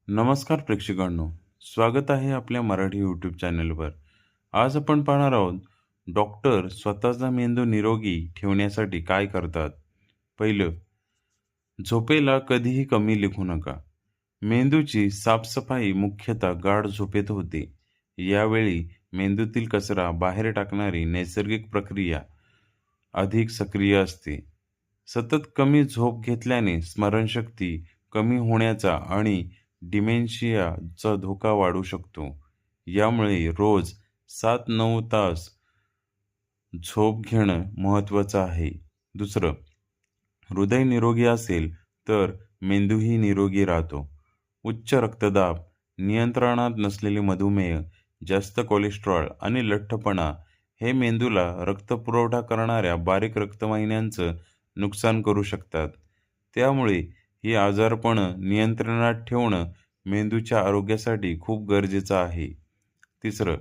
नमस्कार प्रेक्षकांनो, स्वागत आहे आपल्या मराठी यूट्यूब चॅनलवर. आज आपण पाहणार आहोत डॉक्टर स्वतःचा मेंदू निरोगी ठेवण्यासाठी काय करतात. पहिलं, झोपेला कधीही कमी लेखू नका. मेंदूची साफसफाई मुख्यतः गाढ झोपेत होते. यावेळी मेंदूतील कचरा बाहेर टाकणारी नैसर्गिक प्रक्रिया अधिक सक्रिय असते. सतत कमी झोप घेतल्याने स्मरणशक्ती कमी होण्याचा आणि डिमेन्शियाचा धोका वाढू शकतो. यामुळे रोज 7-9 तास झोप घेणं महत्त्वाचं आहे. दुसरं, हृदय निरोगी असेल तर मेंदूही निरोगी राहतो. उच्च रक्तदाब, नियंत्रणात नसलेले मधुमेह, जास्त कोलेस्टेरॉल आणि लठ्ठपणा हे मेंदूला रक्तपुरवठा करणाऱ्या बारीक रक्तवाहिन्यांचं नुकसान करू शकतात. त्यामुळे ही आजारपणं नियंत्रणात ठेवणं मेंदूच्या आरोग्यासाठी खूप गरजेचं आहे. तिसरं,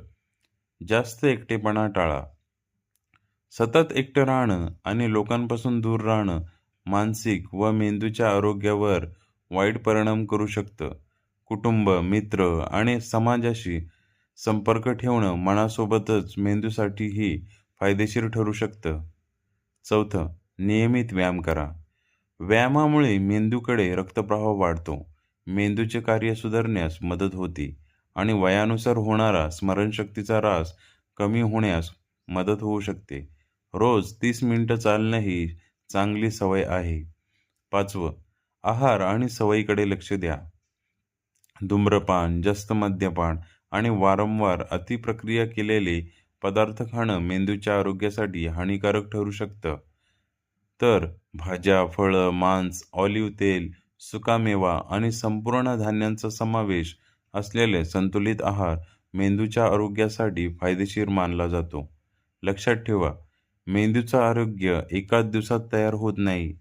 जास्त एकटेपणा टाळा. सतत एकटं राहणं आणि लोकांपासून दूर राहणं मानसिक व मेंदूच्या आरोग्यावर वाईट परिणाम करू शकतं. कुटुंब, मित्र आणि समाजाशी संपर्क ठेवणं मनासोबतच मेंदूसाठीही फायदेशीर ठरू शकतं. चौथं, नियमित व्यायाम करा. व्यायामामुळे मेंदूकडे रक्तप्रवाह वाढतो, मेंदूचे कार्य सुधारण्यास मदत होते आणि वयानुसार होणारा स्मरणशक्तीचा ऱ्हास कमी होण्यास मदत होऊ शकते. रोज 30 मिनिटं चालणं ही चांगली सवय आहे. पाचवं, आहार आणि सवयीकडे लक्ष द्या. धूम्रपान, जास्त मद्यपान आणि वारंवार अतिप्रक्रिया केलेले पदार्थ खाणं मेंदूच्या आरोग्यासाठी हानिकारक ठरू शकतं. तर भाज्या, फळं, मांस, ऑलिव्ह तेल, सुकामेवा आणि संपूर्ण धान्यांचा समावेश असलेले संतुलित आहार मेंदूच्या आरोग्यासाठी फायदेशीर मानला जातो. लक्षात ठेवा, मेंदूचं आरोग्य एकाच दिवसात तयार होत नाही.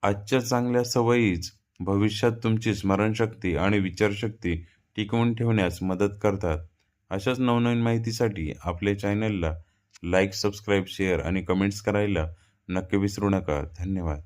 आजच्या चांगल्या सवयीच भविष्यात तुमची स्मरणशक्ती आणि विचारशक्ती टिकवून ठेवण्यास मदत करतात. अशाच नवनवीन माहितीसाठी आपल्या चॅनलला लाईक, सबस्क्राईब, शेअर आणि कमेंट्स करायला नक्की विसरू नका. धन्यवाद.